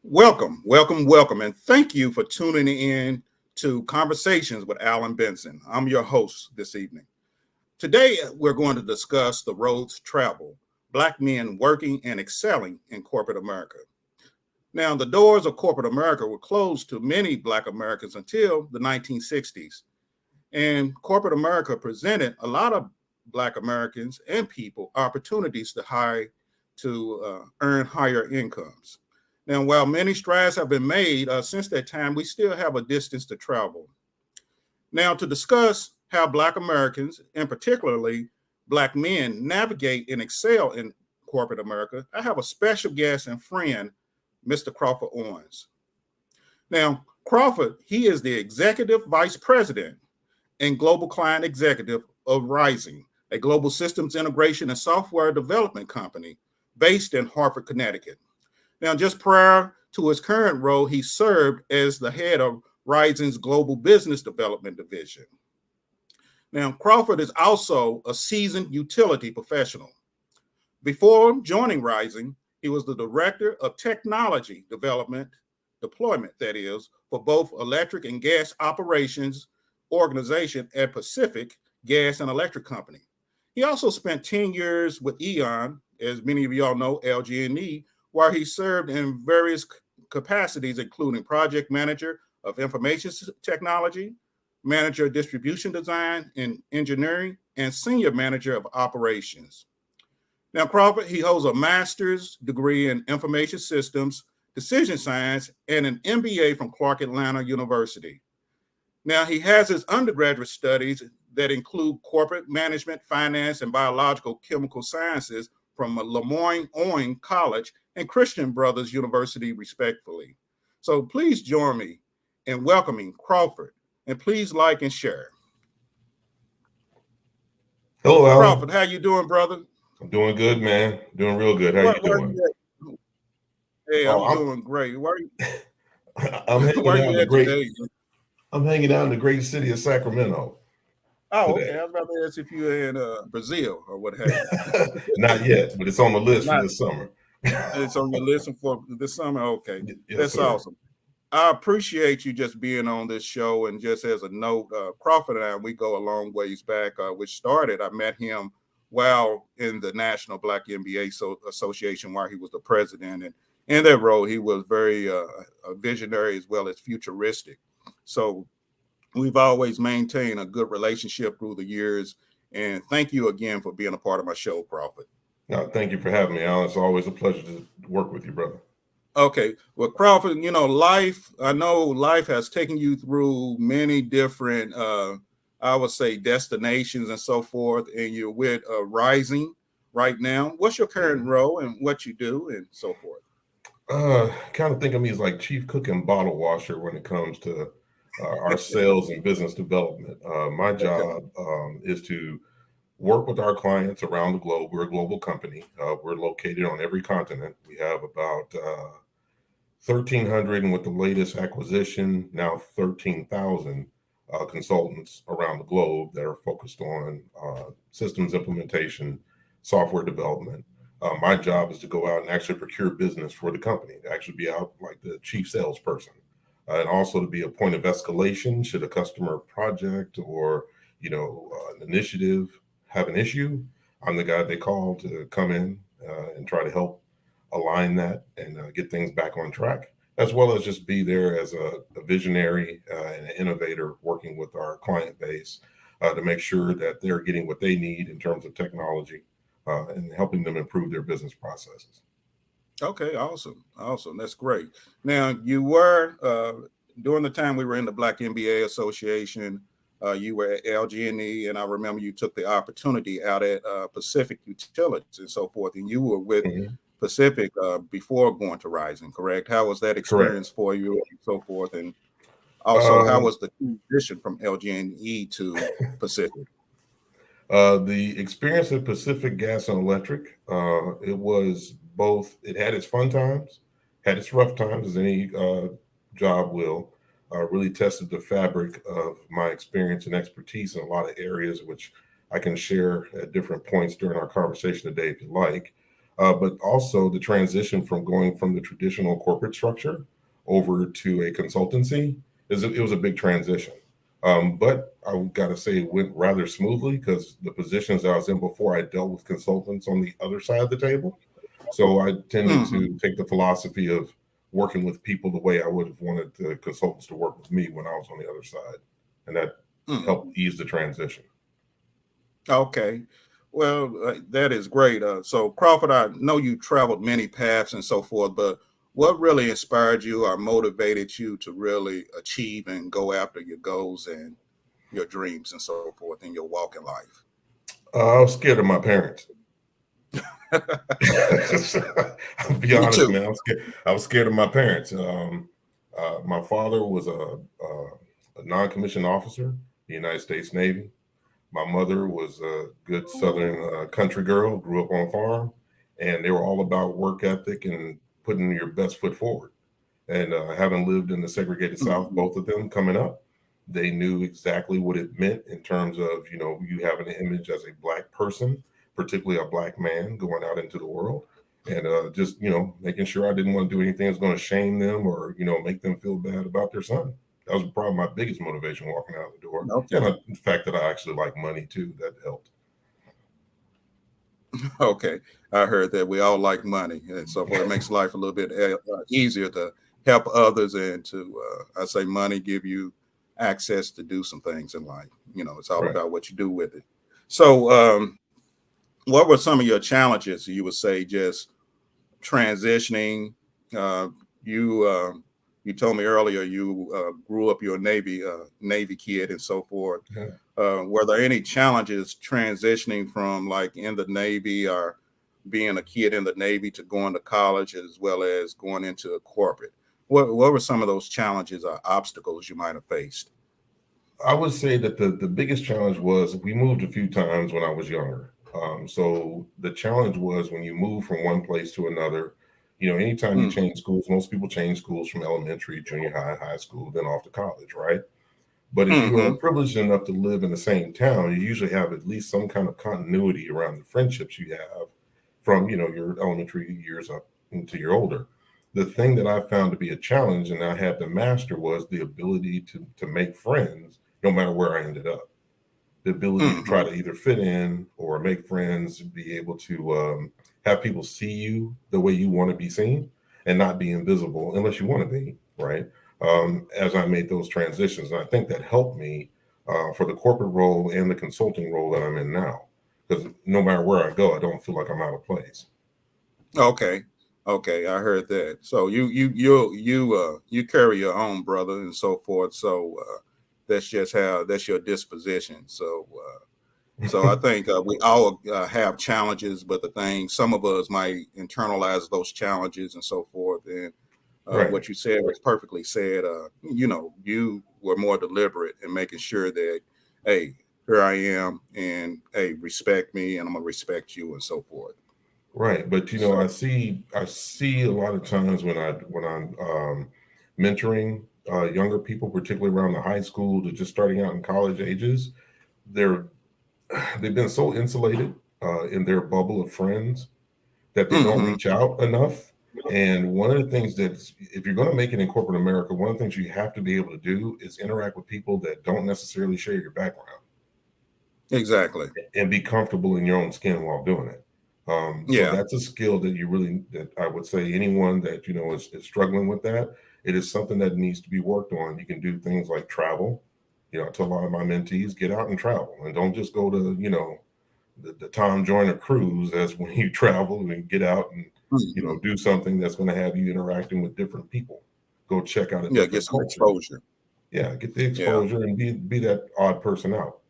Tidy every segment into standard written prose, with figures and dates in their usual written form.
Welcome, and thank you for tuning in to Conversations with Alan Benson. I'm your host this evening. Today, we're going to discuss the roads travel, Black men working and excelling in corporate America. Now, the doors of corporate America were closed to many Black Americans until the 1960s, and corporate America presented a lot of Black Americans and people opportunities to earn higher incomes. Now, while many strides have been made since that time, we still have a distance to travel. Now, to discuss how Black Americans, and particularly Black men, navigate and excel in corporate America, I have a special guest and friend, Mr. Crawford Owens. Now, Crawford, he is the Executive Vice President and Global Client Executive of Rizing, a global systems integration and software development company based in Hartford, Connecticut. Now, just prior to his current role, he served as the head of Rizing's Global Business Development Division. Now, Crawford is also a seasoned utility professional. Before joining Rizing, he was the Director of Technology Deployment, that is, for both electric and gas operations organization at Pacific Gas and Electric Company. He also spent 10 years with E.ON, as many of y'all know, LG&E, where he served in various capacities, including project manager of information technology, manager of distribution design and engineering, and senior manager of operations. Now, Crawford, he holds a master's degree in information systems, decision science, and an MBA from Clark Atlanta University. Now, he has his undergraduate studies that include corporate management, finance, and biological chemical sciences from Lemoyne-Owen College and Christian Brothers University, respectively. So please join me in welcoming Crawford, and please like and share. Hello, Alan. Crawford, how you doing, brother? I'm doing good, man. Doing real good. How you doing? Hey, I'm doing great. Where I'm where you at today? I'm hanging out in the great city of Sacramento. Oh, today. Okay. I was about to ask if you're in Brazil or what have you. Not yet, but it's on the list for this summer. It's on your list for this summer? Okay. Yes, that's sir. Awesome. I appreciate you just being on this show. And just as a note, Crawford and I, we go a long ways back, which started, I met him while in the National Black MBA Association, where he was the president. And in that role, he was very visionary as well as futuristic. So we've always maintained a good relationship through the years. And thank you again for being a part of my show, Crawford. No, thank you for having me, Alan. It's always a pleasure to work with you, brother. Okay. Well, Crawford, I know life has taken you through many different, I would say, destinations and so forth, and you're with Rizing right now. What's your current role and what you do and so forth? Kind of think of me as like chief cook and bottle washer when it comes to our sales and business development. My job is to work with our clients around the globe. We're a global company. We're located on every continent. We have about 1,300, and with the latest acquisition, now 13,000 consultants around the globe that are focused on systems implementation, software development. My job is to go out and actually procure business for the company, to actually be out like the chief salesperson, and also to be a point of escalation should a customer project or an initiative have an issue. I'm the guy they call to come in and try to help align that and get things back on track, as well as just be there as a visionary and an innovator working with our client base to make sure that they're getting what they need in terms of technology and helping them improve their business processes. Okay, awesome. That's great. Now, you were, during the time we were in the Black MBA Association, you were at LG&E, and I remember you took the opportunity out at Pacific Utilities and so forth, and you were with Pacific before going to Rizing, correct? How was that experience for you and so forth? And also, how was the transition from LG&E to Pacific? The experience at Pacific Gas and Electric, it was both, it had its fun times, had its rough times, as any job will. Really tested the fabric of my experience and expertise in a lot of areas, which I can share at different points during our conversation today, if you like. but also the transition from going from the traditional corporate structure over to a consultancy it was a big transition. But I've got to say it went rather smoothly because the positions I was in before, I dealt with consultants on the other side of the table. So I tended Mm-hmm. to take the philosophy of working with people the way I would have wanted the consultants to work with me when I was on the other side. And that Mm-hmm. helped ease the transition. Okay. Well, that is great. So, Crawford, I know you traveled many paths and so forth, but what really inspired you or motivated you to really achieve and go after your goals and your dreams and so forth in your walk in life? I was scared of my parents. I'll be Me honest, too. man. I was scared of my parents. My father was a non-commissioned officer, the United States Navy. My mother was a good Southern country girl, grew up on a farm, and they were all about work ethic and putting your best foot forward. And having lived in the segregated South, Mhm. both of them coming up, they knew exactly what it meant in terms of, you having an image as a Black person, particularly a Black man going out into the world. And just, making sure I didn't want to do anything that's going to shame them or, make them feel bad about their son. That was probably my biggest motivation walking out the door. And Okay. the fact that I actually like money too, that helped. Okay. I heard that we all like money and so forth. It makes life a little bit easier to help others and to, I say, money give you access to do some things in life. It's all Right. about what you do with it. So, what were some of your challenges you would say just transitioning? Uh, you you told me earlier you grew up, you're a Navy kid and so forth. Yeah. Were there any challenges transitioning from like in the Navy or being a kid in the Navy to going to college as well as going into a corporate? What were some of those challenges or obstacles you might have faced? I would say that the biggest challenge was we moved a few times when I was younger. So the challenge was when you move from one place to another, anytime you Hmm. change schools, most people change schools from elementary, junior high, high school, then off to college, right? But if you are Hmm. privileged enough to live in the same town, you usually have at least some kind of continuity around the friendships you have from, your elementary years up into your older. The thing that I found to be a challenge and I had to master was the ability to make friends no matter where I ended up. The ability to try Hmm. to either fit in or make friends, be able to have people see you the way you want to be seen and not be invisible unless you want to be, right? As I made those transitions. And I think that helped me for the corporate role and the consulting role that I'm in now. Because no matter where I go, I don't feel like I'm out of place. Okay. Okay, I heard that. So you carry your own brother and so forth. So that's your disposition. So I think we all have challenges, but the thing some of us might internalize those challenges and so forth. And Right. what you said was perfectly said. You were more deliberate in making sure that, hey, here I am, and hey, respect me, and I'm gonna respect you, and so forth. Right, but So. I see a lot of times when I'm mentoring younger people, particularly around the high school to just starting out in college ages, they're they've been so insulated in their bubble of friends that they don't Hmm. reach out enough. And one of the things that if you're going to make it in corporate America, one of the things you have to be able to do is interact with people that don't necessarily share your background Exactly. and be comfortable in your own skin while doing it. So Yeah. that's a skill that I would say anyone that is struggling with that, it is something that needs to be worked on. You can do things like travel. I tell a lot of my mentees, get out and travel and don't just go to, the Tom Joyner cruise. That's when you travel and get out and, Hmm. do something that's going to have you interacting with different people. Go check out a Yeah. Get different some culture. exposure. Yeah, get the Yeah. exposure and be that odd person out.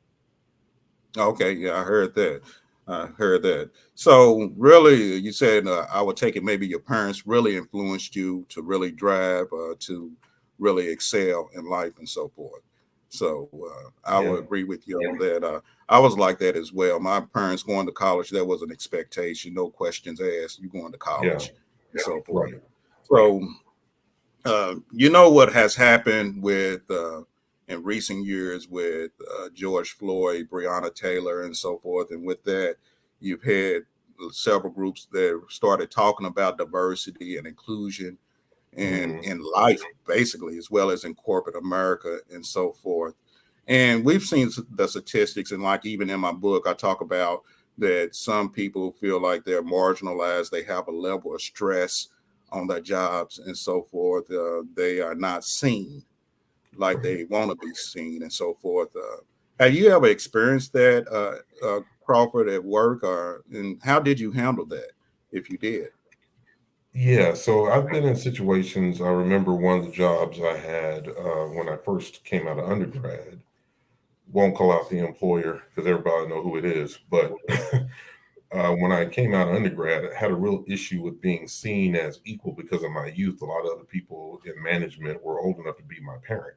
Okay. Yeah. I heard that. I heard that. So really, you said I would take it. Maybe your parents really influenced you to really drive to really excel in life and so forth. So I Yeah, would agree with you on that. I was like that as well. My parents going to college, there was an expectation, no questions asked. You going to yeah, college and so forth. right. So you know what has happened with in recent years with George Floyd, Breonna Taylor, and so forth, and with that, you've had several groups that started talking about diversity and inclusion and Mhm. in life, basically, as well as in corporate America and so forth. And we've seen the statistics, and like even in my book, I talk about that some people feel like they're marginalized, they have a level of stress on their jobs and so forth. They are not seen like Right. they want to be seen and so forth. Have you ever experienced that, Crawford, at work, or and how did you handle that if you did? Yeah, so I've been in situations. I remember one of the jobs I had when I first came out of undergrad. Won't call out the employer because everybody know who it is. But when I came out of undergrad, I had a real issue with being seen as equal because of my youth. A lot of other people in management were old enough to be my parent.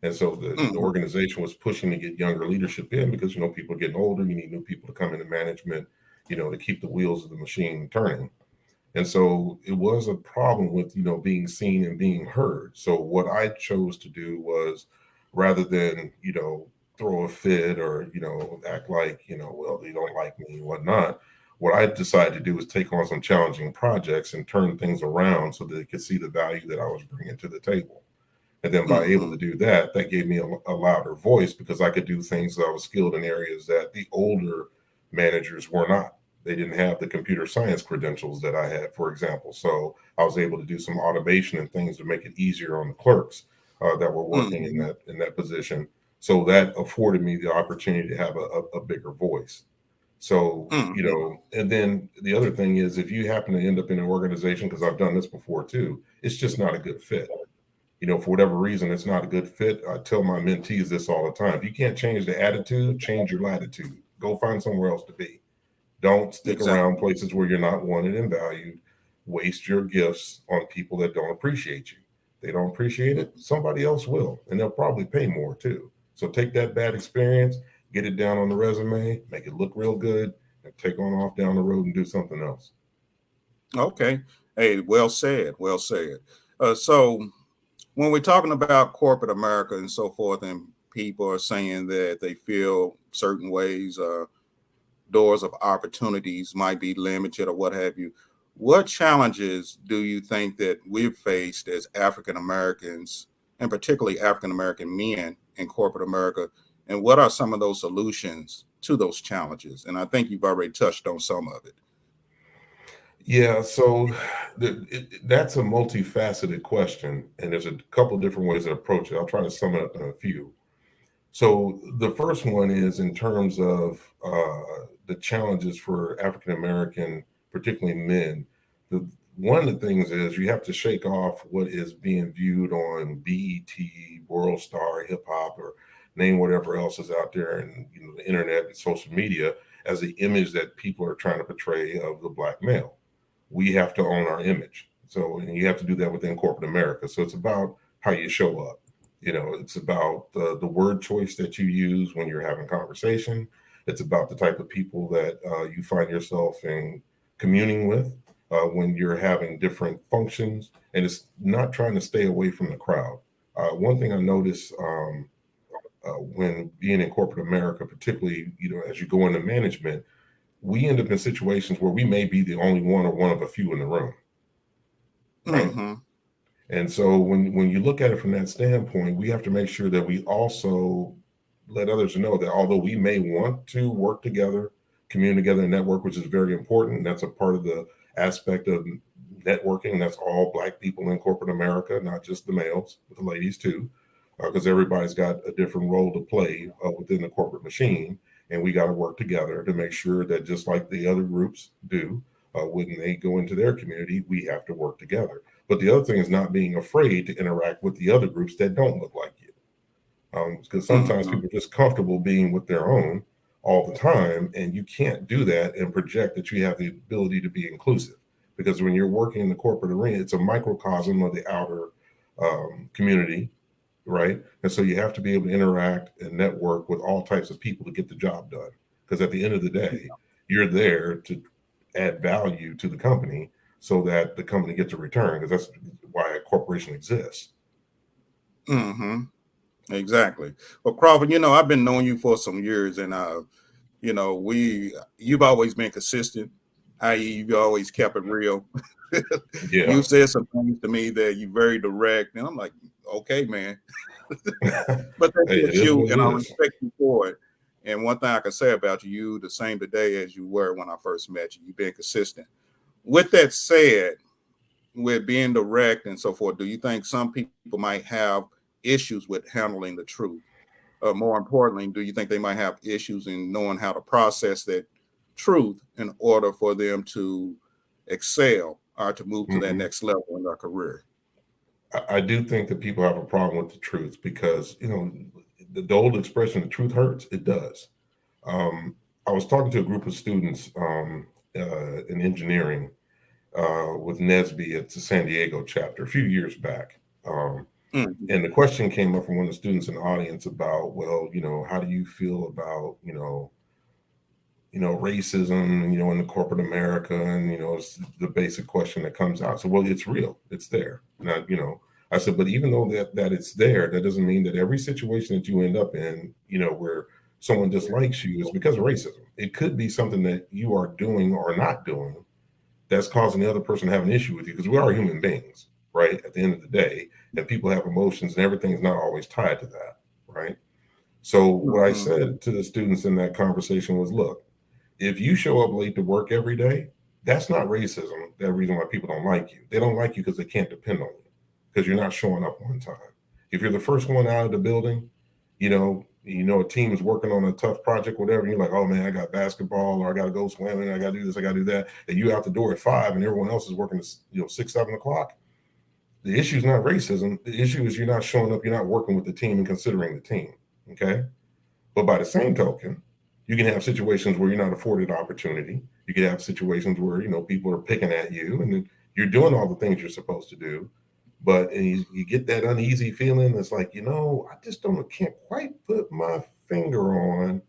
And so the Hmm. organization was pushing to get younger leadership in because, people are getting older. You need new people to come into management, to keep the wheels of the machine turning. And so it was a problem with, being seen and being heard. So what I chose to do was rather than, throw a fit or, act like, well, they don't like me and whatnot. What I decided to do was take on some challenging projects and turn things around so that they could see the value that I was bringing to the table. And then by able Hmm. to do that, that gave me a louder voice because I could do things that I was skilled in areas that the older managers were not. They didn't have the computer science credentials that I had, for example. So I was able to do some automation and things to make it easier on the clerks that were working in Hmm. that position. So that afforded me the opportunity to have a bigger voice. So, Hmm. and then the other thing is if you happen to end up in an organization, because I've done this before too, it's just not a good fit. For whatever reason, it's not a good fit. I tell my mentees this all the time. If you can't change the attitude, change your latitude. Go find somewhere else to be. Don't stick around Exactly. places where you're not wanted and valued. Waste your gifts on people that don't appreciate you. They don't appreciate it, somebody else will, and they'll probably pay more too. So take that bad experience, get it down on the resume, make it look real good, and take on off down the road and do something else. Okay. Hey, well said. Well said. So when we're talking about corporate America and so forth, and people are saying that they feel certain ways, doors of opportunities might be limited or what have you, what challenges do you think that we've faced as African Americans, and particularly African American men in corporate America, and what are some of those solutions to those challenges? And I think you've already touched on some of it. Yeah, so that's a multifaceted question, and there's a couple different ways to approach it. I'll try to sum it up in a few. So the first one is in terms of the challenges for African American, particularly men. The One of the things is you have to shake off what is being viewed on BET, World Star, Hip Hop, or name whatever else is out there, and the internet and social media as the image that people are trying to portray of the black male. We have to own our image. So, and you have to do that within corporate America. So it's about how you show up. It's about the word choice that you use when you're having conversation. It's about the type of people that you find yourself in communing with when you're having different functions. And it's not trying to stay away from the crowd. One thing I noticed when being in corporate America, particularly, as you go into management, we end up in situations where we may be the only one or one of a few in the room, right? Hmm. And so when you look at it from that standpoint, we have to make sure that we also let others know that although we may want to work together, commune together, and network, which is very important, that's a part of the aspect of networking. That's all Black people in corporate America, not just the males, but the ladies too, because everybody's got a different role to play within the corporate machine. And we got to work together to make sure that just like the other groups do, when they go into their community, we have to work together. But the other thing is not being afraid to interact with the other groups that don't look like you. Because sometimes Hmm. people are just comfortable being with their own all the time, and you can't do that and project that you have the ability to be inclusive. Because when you're working in the corporate arena, it's a microcosm of the outer community, right? And so you have to be able to interact and network with all types of people to get the job done. Because at the end of the day, you're there to add value to the company so that the company gets a return, because that's why a corporation exists. Hmm. Exactly. Well, Crawford, I've been knowing you for some years, and you've always been consistent. i.e., you always kept it real. Yeah. You said some things to me that you very direct, and I'm like, okay, man. But that's Hey, it just is you, what it and I is. respect you for it. And one thing I can say about you, you the same today as you were when I first met you. You've been consistent. With that said, with being direct and so forth, do you think some people might have issues with handling the truth? More importantly, do you think they might have issues in knowing how to process that truth in order for them to excel or to move to that Mhm. next level in their career? I do think that people have a problem with the truth because, the old expression, the truth hurts, it does. I was talking to a group of students in engineering with NESB at the San Diego chapter a few years back. Mhm. And the question came up from one of the students in the audience about, well, how do you feel about, racism, in the corporate America, and it's the basic question that comes out. So, well, it's real, it's there. Now, I said, but even though that it's there, that doesn't mean that every situation that you end up in, where someone dislikes you is because of racism. It could be something that you are doing or not doing that's causing the other person to have an issue with you, because we are human beings, right? At the end of the day, and people have emotions, and everything's not always tied to that, right? So, what I Mhm. said to the students in that conversation was, look, if you show up late to work every day, that's not racism. That reason why people don't like you. They don't like you because they can't depend on you because you're not showing up on time. If you're the first one out of the building, a team is working on a tough project, whatever. You're like, oh man, I got basketball, or I got to go swimming, I got to do this, I got to do that. And you out the door at 5, and everyone else is working, 6, 7 o'clock. The issue is not racism. The issue is you're not showing up. You're not working with the team and considering the team. Okay. But by the same token, you can have situations where you're not afforded opportunity. You can have situations where, people are picking at you, and then you're doing all the things you're supposed to do. But you get that uneasy feeling that's like, I just can't quite put my finger on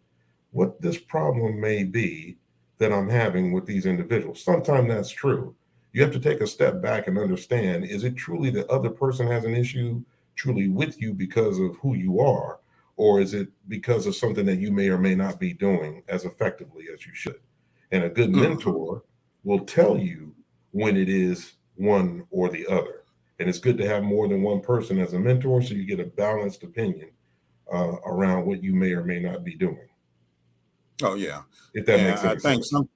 what this problem may be that I'm having with these individuals. Sometimes that's true. You have to take a step back and understand, is it truly the other person has an issue truly with you because of who you are? Or is it because of something that you may or may not be doing as effectively as you should? And a good Mhm. mentor will tell you when it is one or the other. And it's good to have more than one person as a mentor so you get a balanced opinion around what you may or may not be doing, Oh yeah, if that and makes I any think sense. some.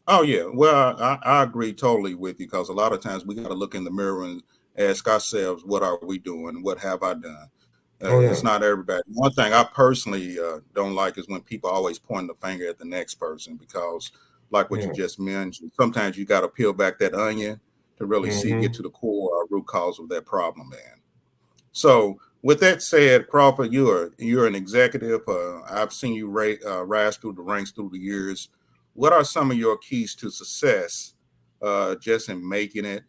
Oh yeah, well, I agree totally with you because a lot of times we got to look in the mirror and ask ourselves, what are we doing? What have I done? Oh It's yeah, not everybody. One thing I personally don't like is when people always point the finger at the next person because, like what you yeah. just mentioned, sometimes you got to peel back that onion to really see, get Hmm. to the core or root cause of that problem, man. So, with that said, Crawford, you're an executive. I've seen you rise through the ranks through the years. What are some of your keys to success, just in making it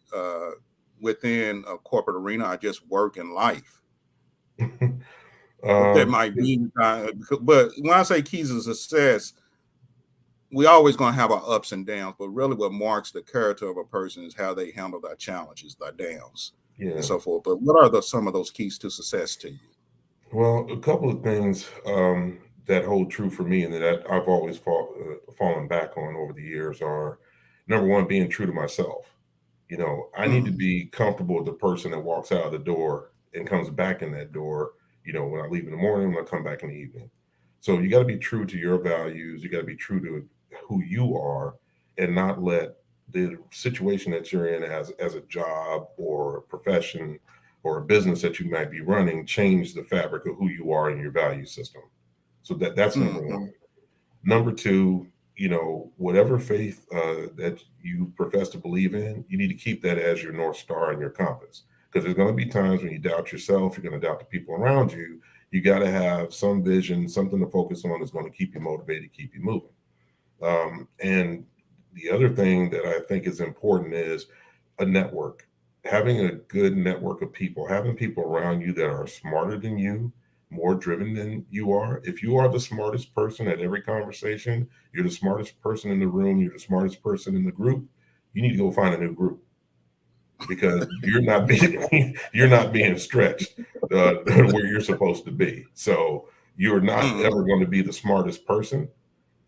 within a corporate arena, or just work and life? What that might Yeah, be, but when I say keys to success, we always going to have our ups and downs. But really, what marks the character of a person is how they handle their challenges, their downs, and yeah. so forth. But what are some of those keys to success to you? Well, a couple of things that hold true for me and that I've always fallen back on over the years are, number one, being true to myself. I need to Mm, be comfortable with the person that walks out of the door and comes back in that door, when I leave in the morning, when I come back in the evening. So you got to be true to your values. You got to be true to who you are and not let the situation that you're in as a job or a profession or a business that you might be running change the fabric of who you are and your value system. So that's number one. mhm. Number two, whatever faith that you profess to believe in, you need to keep that as your North Star and your compass. Because there's going to be times when you doubt yourself, you're going to doubt the people around you. You got to have some vision, something to focus on that's going to keep you motivated, keep you moving. And the other thing that I think is important is a network. Having a good network of people, having people around you that are smarter than you, more driven than you are. If you are the smartest person at every conversation, you're the smartest person in the room, you're the smartest person in the group, you need to go find a new group because you're not being you're not being stretched where you're supposed to be. So you're not ever Mhm. going to be the smartest person.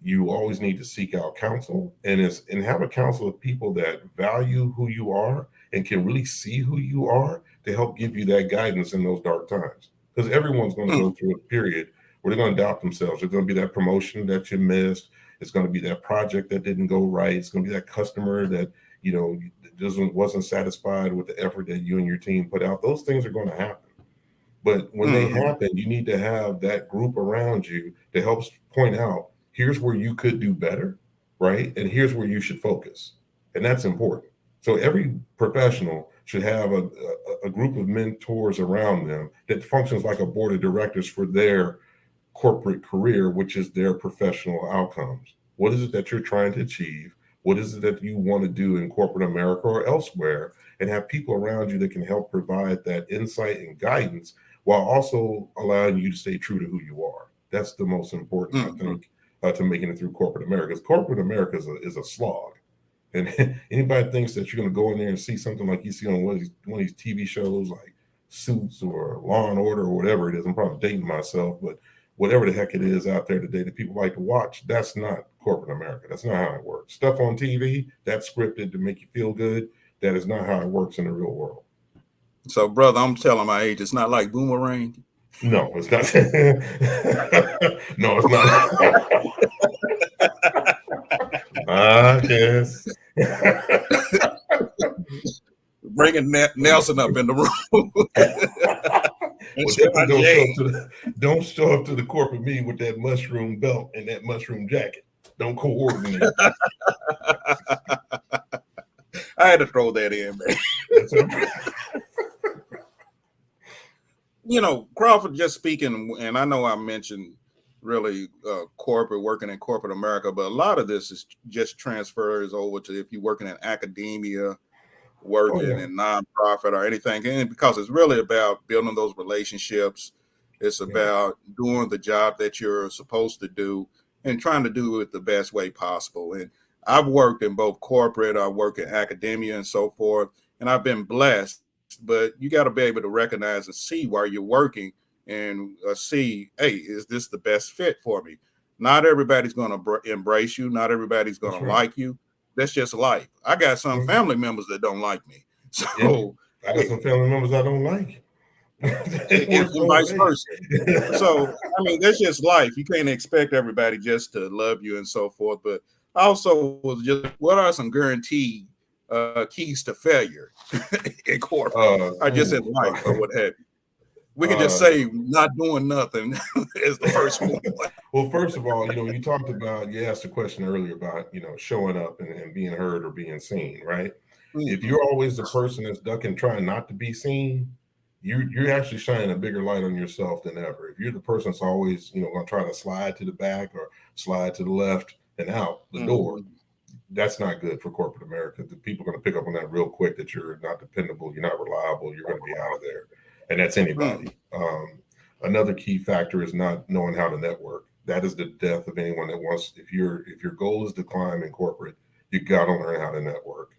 You always need to seek out counsel and have a counsel of people that value who you are and can really see who you are to help give you that guidance in those dark times. Because everyone's going to go through a period where they're going to doubt themselves. There's going to be that promotion that you missed. It's going to be that project that didn't go right. It's going to be that customer that, wasn't satisfied with the effort that you and your team put out. Those things are going to happen. But when they happen, you need to have that group around you that helps point out, here's where you could do better, right? And here's where you should focus. And that's important. So every professional should have a group of mentors around them that functions like a board of directors for their corporate career, which is their professional outcomes. What is it that you're trying to achieve? What is it that you want to do in corporate America or elsewhere? And have people around you that can help provide that insight and guidance while also allowing you to stay true to who you are. That's the most important, I think, to making it through corporate America. Because corporate America is a slog. And anybody thinks that you're going to go in there and see something like you see on one of these TV shows like Suits or Law and Order or whatever it is. I'm probably dating myself, but whatever the heck it is out there today that people like to watch, that's not corporate America. That's not how it works. Stuff on TV, that's scripted to make you feel good. That is not how it works in the real world. So, brother, I'm telling my age, it's not like Boomerang. No, it's not. No, it's not. I guess. Bringing Nelson up in the room. Don't show up to the corporate meeting with that mushroom belt and that mushroom jacket. Don't coordinate. I had to throw that in, man. Crawford, just speaking, and I know I mentioned really corporate, working in corporate America, but a lot of this is just transfers over to if you're working in academia, working in nonprofit or anything, and because it's really about building those relationships. It's about doing the job that you're supposed to do and trying to do it the best way possible. And I've worked in both corporate, I work in academia and so forth, and I've been blessed. But you got to be able to recognize and see while you're working and see, hey, is this the best fit for me? Not everybody's going to embrace you. Not everybody's going to like you. That's just life. I got some family members that don't like me. So I got some family members I don't like. and vice versa. So, I mean, that's just life. You can't expect everybody just to love you and so forth. But also, what are some guaranteed keys to failure in corporate or just in life or what have you? We can just say not doing nothing is the first one. Well, first of all, you talked about, you asked a question earlier about, showing up and being heard or being seen, right? If you're always the person that's ducking, trying not to be seen, you're actually shining a bigger light on yourself than ever. If you're the person that's always, going to try to slide to the back or slide to the left and out the door, that's not good for corporate America. The people are going to pick up on that real quick, that you're not dependable, you're not reliable, you're going to be out of there. And that's anybody. Another key factor is not knowing how to network. That is the death of anyone that wants, if your goal is to climb in corporate, you got to learn how to network.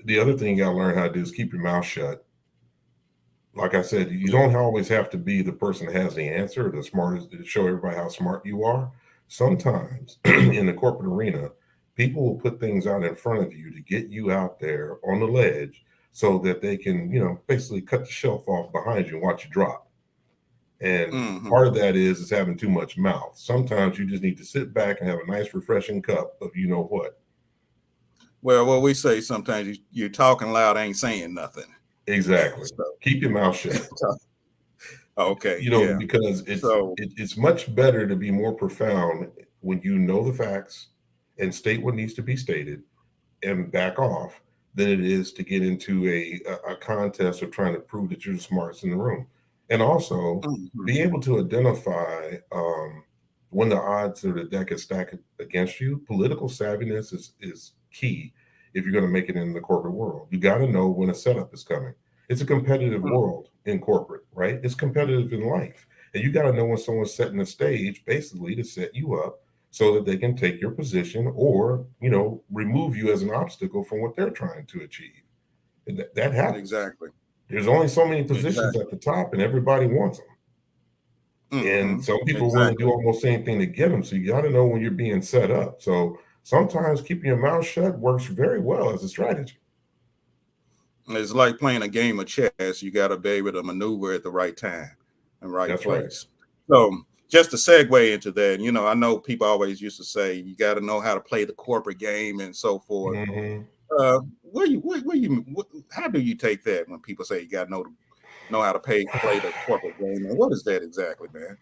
The other thing you got to learn how to do is keep your mouth shut. Like I said, you don't always have to be the person that has the answer, the smartest, to show everybody how smart you are. Sometimes in the corporate arena, people will put things out in front of you to get you out there on the ledge so that they can, basically cut the shelf off behind you and watch you drop. And part of that is having too much mouth. Sometimes you just need to sit back and have a nice, refreshing cup of what. Well, what we say sometimes, you're talking loud, ain't saying nothing. Exactly. So, keep your mouth shut. Okay. Because it's much better to be more profound when you know the facts and state what needs to be stated and back off than it is to get into a contest of trying to prove that you're the smartest in the room. And also be able to identify when the odds or the deck is stacked against you. Political savviness is key if you're going to make it in the corporate world. You got to know when a setup is coming. It's a competitive world in corporate, right? It's competitive in life. And you got to know when someone's setting the stage basically to set you up so that they can take your position or, remove you as an obstacle from what they're trying to achieve. And that happens. Exactly. There's only so many positions at the top and everybody wants them. And some people are willing to do Exactly. almost anything to get them. So you got to know when you're being set up. So sometimes keeping your mouth shut works very well as a strategy. It's like playing a game of chess. You got to be able to maneuver at the right time and right That's right. place. So, just to segue into that, I know people always used to say you got to know how to play the corporate game and so forth. Mm-hmm. How do you take that when people say you got to know how to play the corporate game? And what is that exactly, man?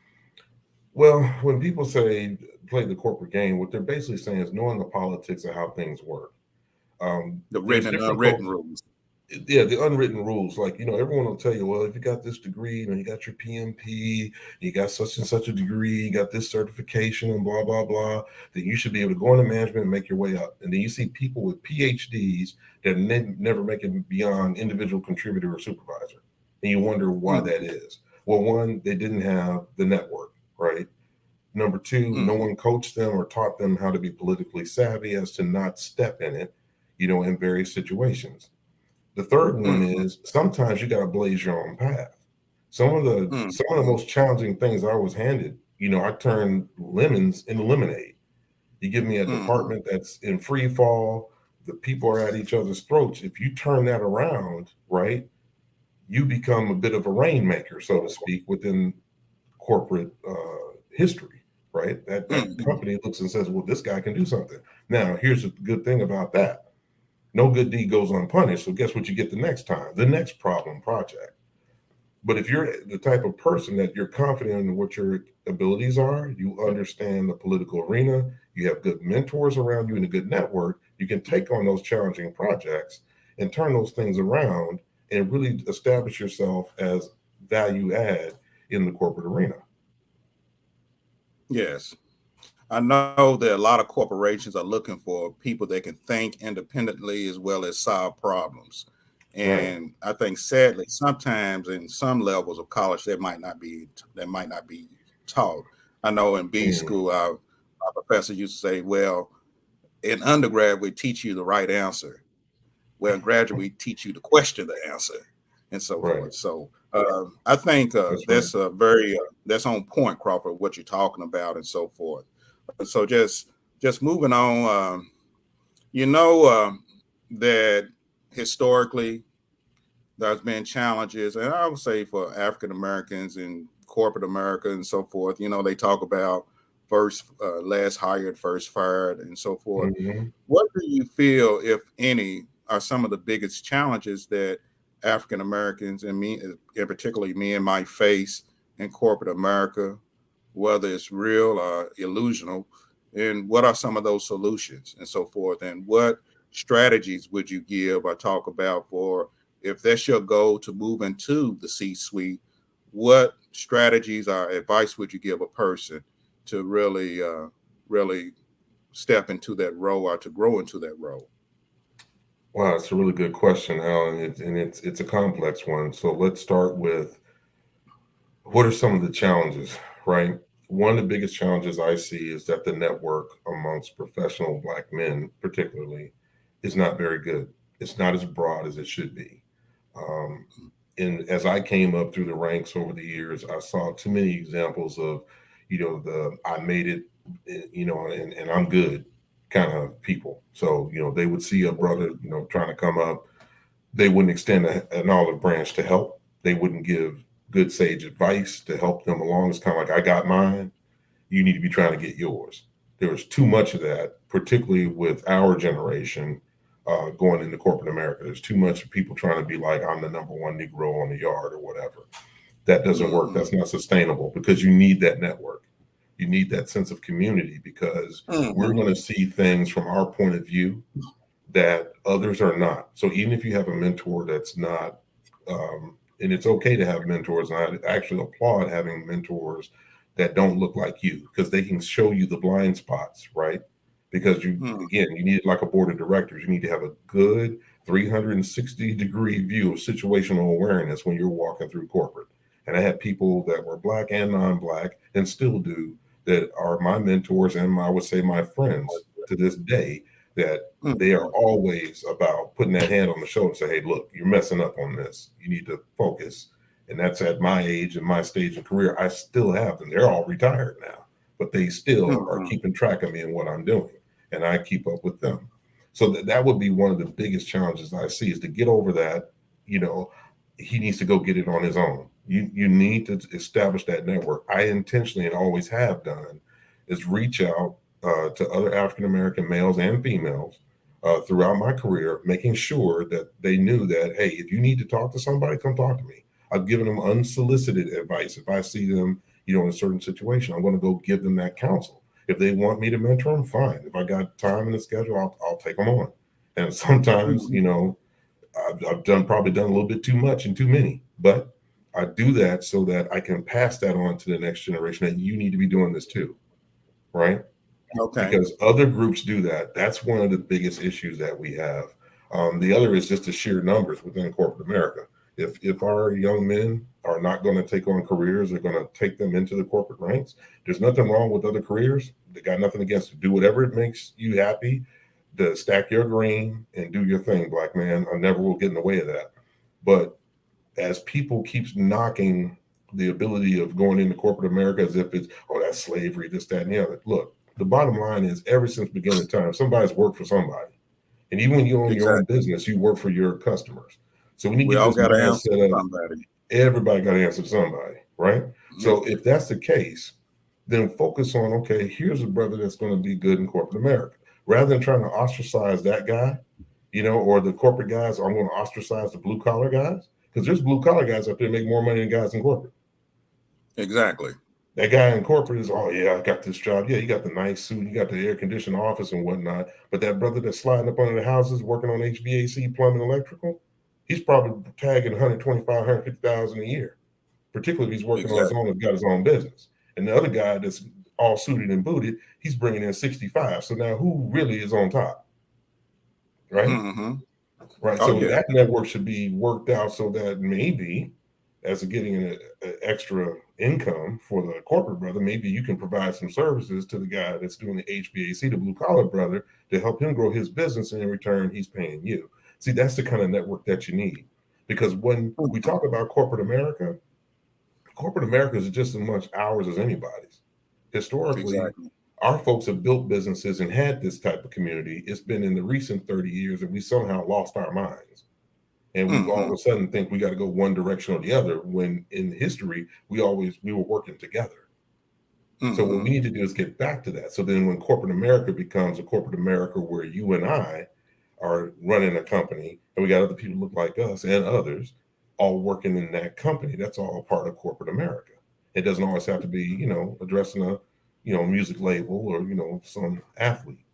Well, when people say play the corporate game, what they're basically saying is knowing the politics of how things work. The There's written and different unwritten rules. yeah, the unwritten rules. Like, everyone will tell you, well, if you got this degree, you got your PMP, you got such and such a degree, you got this certification and blah, blah, blah, then you should be able to go into management and make your way up. And then you see people with PhDs that never make it beyond individual contributor or supervisor. And you wonder why that Mm-hmm. is. Well, one, they didn't have the network, right? Number two, no Mm-hmm. one coached them or taught them how to be politically savvy as to not step in it, in various situations. The third one Mm-hmm. is sometimes you got to blaze your own path. Some of the Mm-hmm. most challenging things I was handed, I turned lemons into lemonade. You give me a Mm-hmm. department that's in free fall, the people are at each other's throats. If you turn that around, right, you become a bit of a rainmaker, so to speak, within corporate history, right? That Mm-hmm. company looks and says, well, this guy can do something. Now, here's the good thing about that. No good deed goes unpunished. So guess what you get the next time? The next problem project. But if you're the type of person that you're confident in what your abilities are, you understand the political arena, you have good mentors around you and a good network, you can take on those challenging projects and turn those things around and really establish yourself as value add in the corporate arena. Yes. I know that a lot of corporations are looking for people that can think independently as well as solve problems. Right. And I think sadly, sometimes in some levels of college that might not be taught. I know in B Mm, school, our professor used to say, "Well, in undergrad we teach you the right answer. Well, in graduate we teach you to question the answer, and so right. forth." So I think That's right. that's on point, Crawford, what you're talking about, and so forth. So just moving on, you know that historically there's been challenges, and I would say for African Americans in corporate America and so forth. They talk about last hired, first fired, and so forth. Hmm. What do you feel, if any, are some of the biggest challenges that African Americans and me, and particularly me, and might face in corporate America, whether it's real or illusional, and what are some of those solutions and so forth, and what strategies would you give or talk about for if that's your goal to move into the C-suite? What strategies or advice would you give a person to really step into that role or to grow into that role? Wow, it's a really good question, Alan. It's a complex one. So let's start with what are some of the challenges, right? One of the biggest challenges I see is that the network amongst professional Black men, particularly, is not very good. It's not as broad as it should be. Um, and as I came up through the ranks over the years, I saw too many examples of, the I made it, and I'm good kind of people. So, they would see a brother, trying to come up, they wouldn't extend an olive branch to help. They wouldn't give good sage advice to help them along. It's kind of like, I got mine, you need to be trying to get yours. There was too much of that, particularly with our generation going into corporate America. There's too much people trying to be like, I'm the number one Negro on the yard or whatever. That doesn't work. Mm-hmm. That's not sustainable because you need that network. You need that sense of community because we're Mm-hmm. going to see things from our point of view that others are not. So even if you have a mentor that's not, and it's okay to have mentors, and I actually applaud having mentors that don't look like you because they can show you the blind spots, right? Because you need like a board of directors. You need to have a good 360-degree view of situational awareness when you're walking through corporate. And I had people that were Black and non-Black and still do that are my mentors and I would say my friends to this day that they are Mm-hmm. always about putting that hand on the shoulder and say, hey, look, you're messing up on this. You need to focus And that's at my age and my stage in career. I still have them. They're all retired now, but they still are keeping track of me and what I'm doing, and I keep up with them. So that would be one of the biggest challenges I see, is to get over that. He needs to go get it on his own. You need to establish that network. I intentionally, and always have done, is reach out to other African American males and females throughout my career, making sure that they knew that, hey, if you need to talk to somebody, come talk to me. I've given them unsolicited advice. If I see them, in a certain situation, I'm going to go give them that counsel. If they want me to mentor them, fine. If I got time in the schedule, I'll take them on. And sometimes, I've probably done a little bit too much and too many, but I do that so that I can pass that on to the next generation, that you need to be doing this too, right? Okay. Because other groups do that. That's one of the biggest issues that we have. The other is just the sheer numbers within corporate America. If our young men are not going to take on careers, they're going to take them into the corporate ranks. There's nothing wrong with other careers. They got nothing against it. Do whatever it makes you happy, to stack your green and do your thing, black man. I never will get in the way of that. But as people keeps knocking the ability of going into corporate America as if it's, oh, that's slavery, this, that, and the other. Look, the bottom line is, ever since beginning of time, somebody's worked for somebody. And even when you own your own business, you work for your customers. So we need to get this mindset of everybody got to answer to somebody, right? So if that's the case, then focus on, okay, here's a brother that's going to be good in corporate America. Rather than trying to ostracize that guy, or the corporate guys, I'm going to ostracize the blue collar guys, because there's blue collar guys out there make more money than guys in corporate. Exactly. That guy in corporate is, oh yeah, I got this job. Yeah, you got the nice suit, you got the air conditioned office and whatnot. But that brother that's sliding up under the houses, working on HVAC, plumbing, electrical, he's probably tagging 125, 150,000 a year, particularly if he's working on his own and got his own business. And the other guy that's all suited and booted, he's bringing in 65. So now who really is on top? Right? Right. So that network should be worked out so that maybe, as getting an extra income for the corporate brother, maybe you can provide some services to the guy that's doing the HVAC, the blue collar brother, to help him grow his business, and in return, he's paying you. See, that's the kind of network that you need. Because when we talk about corporate America is just as much ours as anybody's. Historically, our folks have built businesses and had this type of community. It's been in the recent 30 years that we somehow lost our minds. And we all of a sudden think we got to go one direction or the other, when in history, we were working together. So what we need to do is get back to that. So then when corporate America becomes a corporate America where you and I are running a company, and we got other people look like us and others all working in that company, that's all part of corporate America. It doesn't always have to be, addressing a, music label or, some athlete.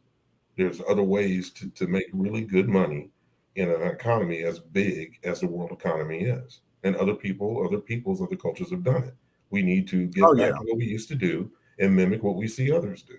There's other ways to make really good money in an economy as big as the world economy is. And other cultures have done it. We need to get back to what we used to do and mimic what we see others do.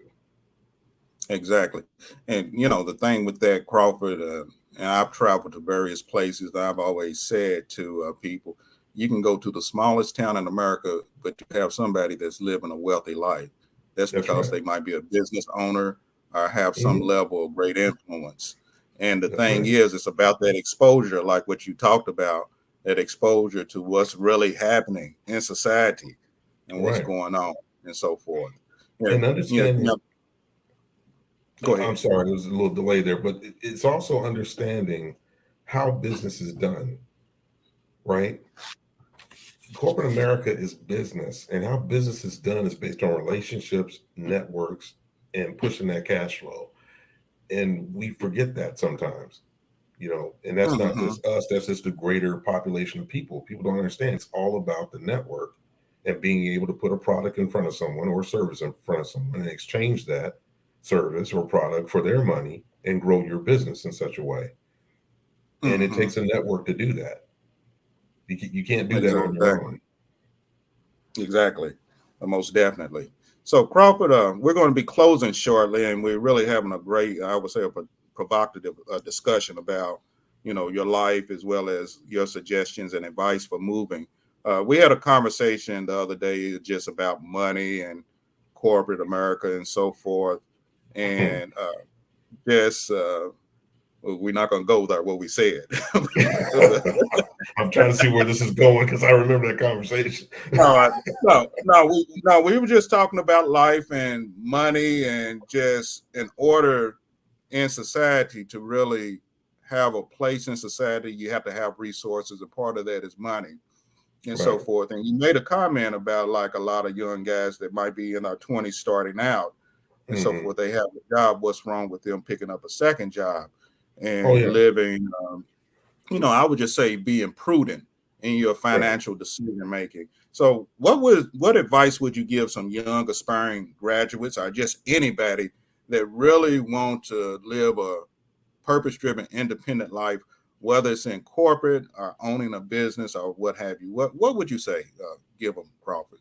Exactly. And, the thing with that, Crawford, and I've traveled to various places, I've always said to people, you can go to the smallest town in America, but you have somebody that's living a wealthy life. That's because they might be a business owner or have some level of great influence. And the thing is, it's about that exposure, like what you talked about, that exposure to what's really happening in society and what's going on and so forth. And understanding. Go ahead. I'm sorry, there was a little delay there, but it's also understanding how business is done, right? Corporate America is business, and how business is done is based on relationships, networks, and pushing that cash flow. And we forget that sometimes, and that's not just us, that's just the greater population of people. People don't understand. It's all about the network and being able to put a product in front of someone or a service in front of someone and exchange that service or product for their money and grow your business in such a way. And it takes a network to do that. You can't do that on your own. Exactly. Most definitely. So Crawford, we're going to be closing shortly, and we're really having a great, I would say, a provocative discussion about, your life as well as your suggestions and advice for moving. We had a conversation the other day just about money and corporate America and so forth. And just we're not going to go there. What we said. I'm trying to see where this is going because I remember that conversation. No. We were just talking about life and money, and just in order in society to really have a place in society, you have to have resources, and part of that is money and so Right. forth. And you made a comment about like a lot of young guys that might be in their 20s starting out and so Mm-hmm. forth. They have a job. What's wrong with them picking up a second job Oh and yeah. living? I would just say being prudent in your Right. financial decision making. So, what advice would you give some young aspiring graduates or just anybody that really want to live a purpose driven, independent life, whether it's in corporate or owning a business or what have you? What would you say? Give them, Crawford.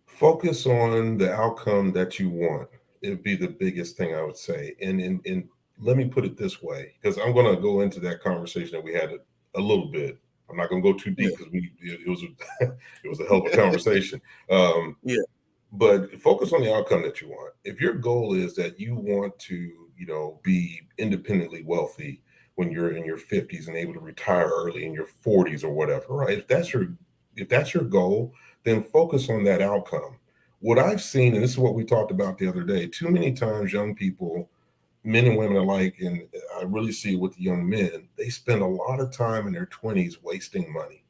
Focus on the outcome that you want. It'd be the biggest thing I would say. And let me put it this way, because I'm going to go into that conversation that we had a little bit. I'm not going to go too Yeah. deep because it was it was a hell of a conversation. Yeah. But focus on the outcome that you want. If your goal is that you want to, be independently wealthy when you're in your 50s and able to retire early in your 40s or whatever, right? If that's your goal, then focus on that outcome. What I've seen, and this is what we talked about the other day, too many times young people, men and women alike, and I really see it with the young men, they spend a lot of time in their 20s wasting money.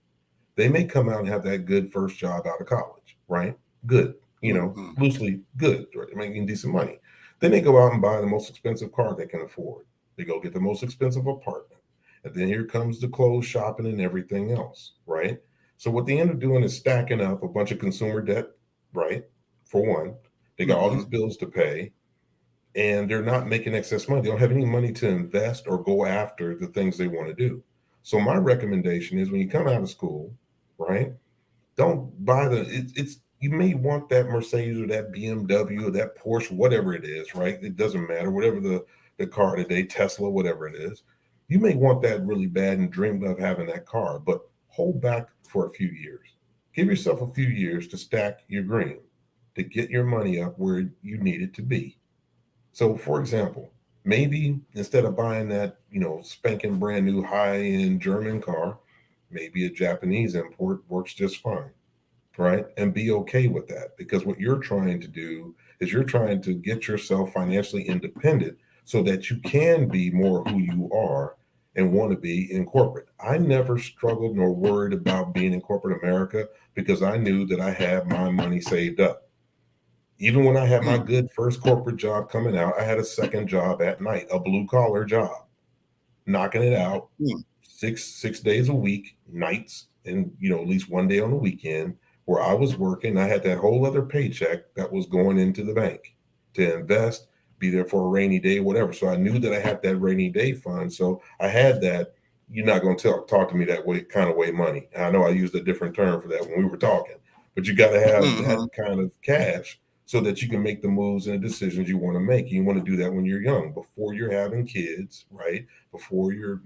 They may come out and have that good first job out of college, right? Good, Mm-hmm. loosely good, right? They're making decent money. Then they go out and buy the most expensive car they can afford. They go get the most expensive apartment. And then here comes the clothes shopping and everything else, right? So what they end up doing is stacking up a bunch of consumer debt, right? For one, they got all these Mm-hmm. bills to pay and they're not making excess money. They don't have any money to invest or go after the things they want to do. So my recommendation is when you come out of school, right? Don't buy it's you may want that Mercedes or that BMW or that Porsche, whatever it is, right? It doesn't matter, whatever the car today, Tesla, whatever it is. You may want that really bad and dream of having that car, but hold back for a few years. Give yourself a few years to stack your dream, to get your money up where you need it to be. So, for example, maybe instead of buying that, spanking brand new high end German car, maybe a Japanese import works just fine, right? And be okay with that because what you're trying to do is you're trying to get yourself financially independent so that you can be more who you are and want to be in corporate. I never struggled nor worried about being in corporate America because I knew that I had my money saved up. Even when I had my good first corporate job coming out, I had a second job at night, a blue collar job, knocking it out Mm-hmm. six days a week, nights, and at least one day on the weekend where I was working. I had that whole other paycheck that was going into the bank to invest, be there for a rainy day, whatever. So I knew that I had that rainy day fund. So I had that. You're not going to talk to me that way, kind of way money. And I know I used a different term for that when we were talking, but you got to have Mm-hmm. that kind of cash so that you can make the moves and the decisions you want to make. You want to do that when you're young, before you're having kids, right? Before you're,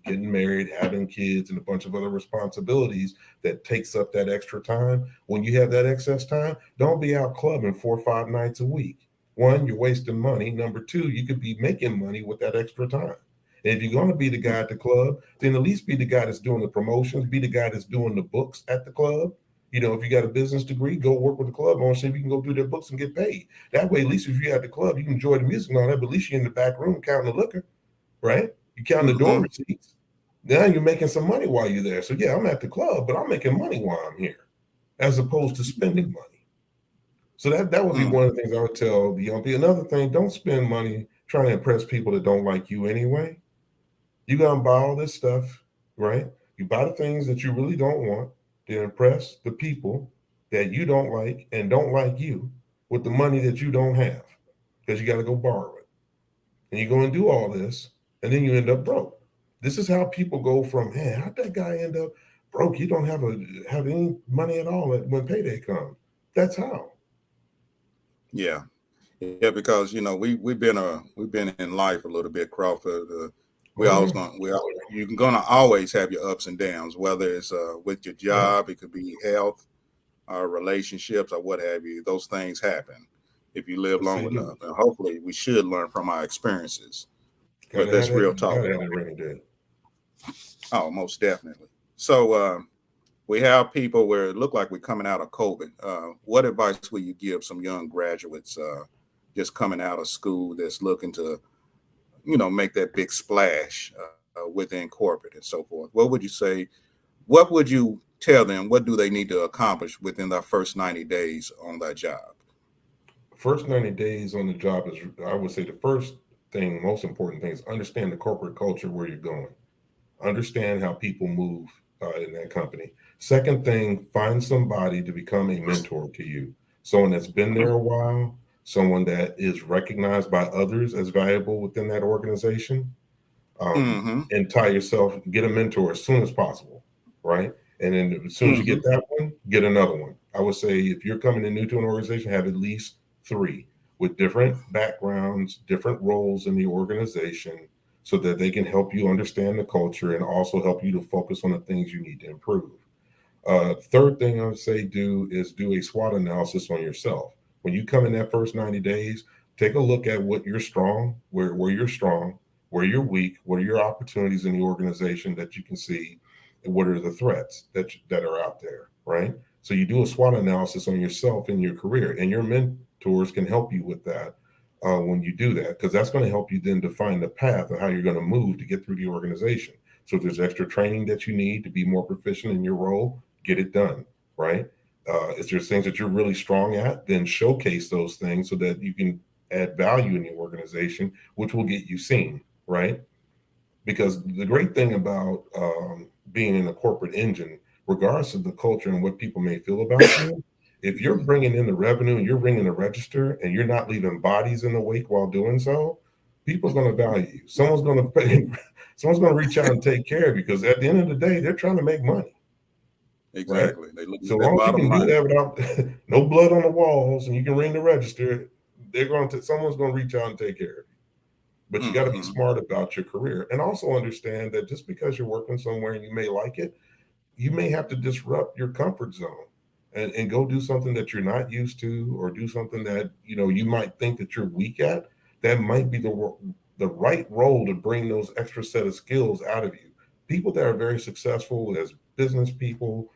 getting married, having kids, and a bunch of other responsibilities that takes up that extra time. When you have that excess time, don't be out clubbing 4 or 5 nights a week. One, you're wasting money. Number two, you could be making money with that extra time. And if you're going to be the guy at the club, then at least be the guy that's doing the promotions, be the guy that's doing the books at the club. If you got a business degree, go work with the club on see if you can go do their books and get paid. That way, at least if you're at the club, you can enjoy the music and all that, but at least you're in the back room counting the liquor, right? You count the door Mm-hmm. receipts. Now you're making some money while you're there. So yeah, I'm at the club, but I'm making money while I'm here, as opposed to spending money. So that would be Mm-hmm. one of the things I would tell the young people. Another thing, don't spend money trying to impress people that don't like you anyway. You gotta buy all this stuff, right? You buy the things that you really don't want to impress the people that you don't like and don't like you with the money that you don't have because you got to go borrow it. And you go and do all this, and then you end up broke. This is how people go from, man, how'd that guy end up broke? You don't have any money at all when payday comes. That's how. Yeah. Yeah, because we've been in life a little bit, Crawford. We Oh always yeah. going you're gonna always have your ups and downs, whether it's with your Right. job, it could be health, relationships, or what have you. Those things happen if you live Yes, long they do. enough, and hopefully we should learn from our experiences. But Gotta that's have real that. talk. Gotta have that rainy day. Oh, most definitely. So we have people where it look like we're coming out of COVID. What advice will you give some young graduates just coming out of school that's looking to, make that big splash within corporate and so forth? What would you say? What would you tell them? What do they need to accomplish within their first 90 days on that job? First 90 days on the job is, I would say, the first thing, most important thing is understand the corporate culture where you're going. Understand how people move in that company. Second thing, find somebody to become a mentor to you. Someone that's been there a while, someone that is recognized by others as valuable within that organization. Mm-hmm. And tie yourself, get a mentor as soon as possible, right? And then as soon as you Mm-hmm. get that one, get another one. I would say if you're coming in new to an organization, have at least three with different backgrounds, different roles in the organization, so that they can help you understand the culture and also help you to focus on the things you need to improve. Third thing I would say do a SWOT analysis on yourself. When you come in that first 90 days, take a look at what you're strong, where you're strong, where you're weak, what are your opportunities in the organization that you can see, and what are the threats that are out there, right? So you do a SWOT analysis on yourself and your career, and your mentors can help you with that when you do that, because that's going to help you then define the path of how you're going to move to get through the organization. So if there's extra training that you need to be more proficient in your role, get it done, right? If there's things that you're really strong at, then showcase those things so that you can add value in the organization, which will get you seen, right? Because the great thing about being in a corporate engine, regardless of the culture and what people may feel about you, if you're bringing in the revenue and you're ringing the register and you're not leaving bodies in the wake while doing so, people are going to value you. Someone's going to pay, someone's going to reach out and take care of you, because at the end of the day, they're trying to make money, right? Exactly. They looking So at that long as you bottom can do line. that without no blood on the walls and you can ring the register, someone's going to reach out and take care of you. But you got to be Mm-hmm. smart about your career, and also understand that just because you're working somewhere and you may like it, you may have to disrupt your comfort zone and go do something that you're not used to, or do something that you might think that you're weak at. That might be the right role to bring those extra set of skills out of you. People that are very successful as business people,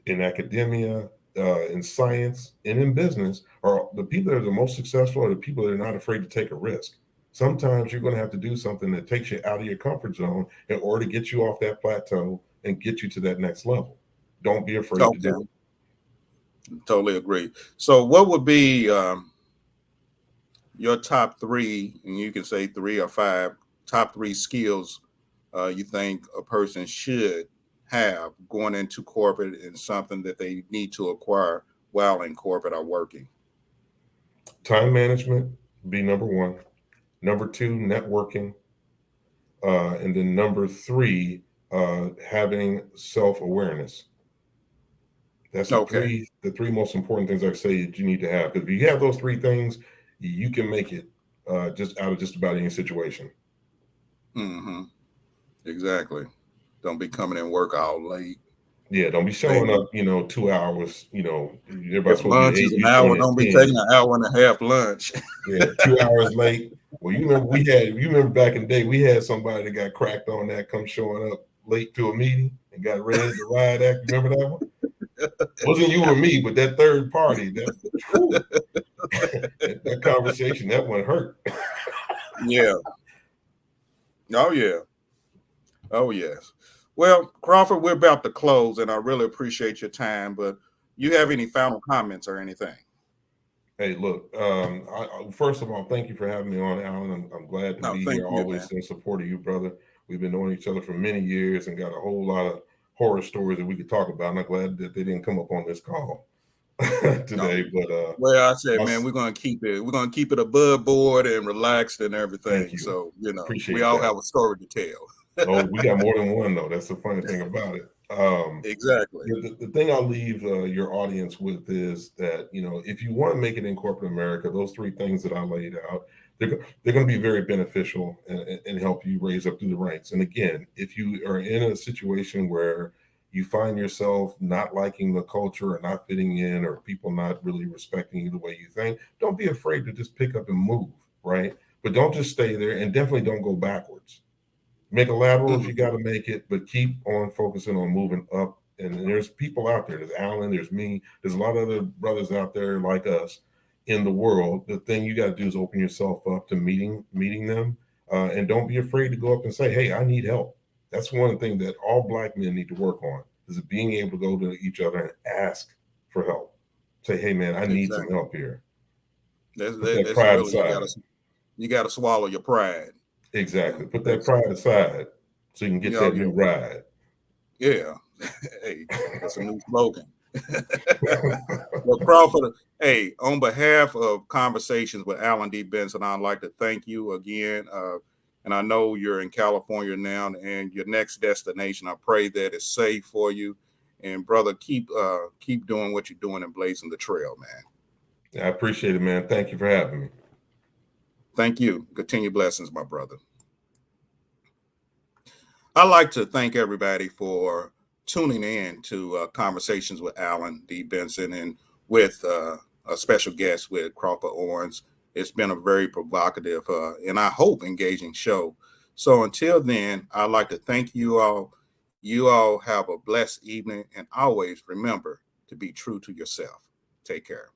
in academia, in science, and in business, are the people that are the most successful, are the people that are not afraid to take a risk. Sometimes you're going to have to do something that takes you out of your comfort zone in order to get you off that plateau and get you to that next level. Don't be afraid to Okay. do it. Totally agree. So, what would be your top three, and you can say three or five, top three skills you think a person should have going into corporate, and something that they need to acquire while in corporate or working? Time management be number one. Number two, networking. And then number three, having self-awareness. That's Okay. the three most important things I say that you need to have. Because if you have those three things, you can make it just out of just about any situation. Mm-hmm. Exactly. Don't be coming in work all late. Yeah, don't be showing Maybe up, 2 hours, everybody's if supposed to be at lunch is 8, an you showing hour, at don't be 10. taking an hour and a half lunch. Yeah, 2 hours late. Well, you remember back in the day, we had somebody that got cracked on that, come showing up late to a meeting and got read the riot act. You remember that one? Wasn't you or me, but that third party, whew, that conversation, that one hurt. Yeah. Oh yeah. Oh yes. Well, Crawford, we're about to close, and I really appreciate your time. But you have any final comments or anything? Hey, look, first of all, thank you for having me on, Alan. I'm glad to No, be thank here, you, man. always in support of you, brother. We've been knowing each other for many years and got a whole lot of horror stories that we could talk about. And I'm glad that they didn't come up on this call No. today. But Well, I said, man, I'll- we're gonna keep it. We're gonna keep it above board and relaxed and thank everything. you. So we Appreciate all that. have a story to tell. Oh, we got more than one, though. That's the funny thing about it. Exactly. The thing I'll leave your audience with is that, if you want to make it in corporate America, those three things that I laid out, they're going to be very beneficial and help you raise up through the ranks. And again, if you are in a situation where you find yourself not liking the culture or not fitting in, or people not really respecting you the way you think, don't be afraid to just pick up and move, right? but don't just stay there, and definitely don't go backwards. Make a lateral if you Mm-hmm. got to make it, but keep on focusing on moving up. And there's people out there. There's Alan. There's me. There's a lot of other brothers out there like us in the world. The thing you got to do is open yourself up to meeting them, and don't be afraid to go up and say, "Hey, I need help." That's one thing that all Black men need to work on, is being able to go to each other and ask for help. Say, "Hey, man, I need some Exactly. help here." That's, Put that that's pride really, aside. you gotta swallow your pride. Exactly. Put that That's, pride aside so you can get that new ride. yeah. Hey, that's a new slogan. Well, Crawford, hey, on behalf of Conversations with Alan D. Benson, I'd like to thank you again. And I know you're in California now, and your next destination, I pray that it's safe for you. And brother, keep doing what you're doing and blazing the trail, man. I appreciate it, man. Thank you for having me. Thank you. Continue blessings, my brother. I'd like to thank everybody for tuning in to Conversations with Alan D. Benson and with a special guest with Crawford Owens. It's been a very provocative and I hope engaging show. So until then, I'd like to thank you all. You all have a blessed evening and always remember to be true to yourself. Take care.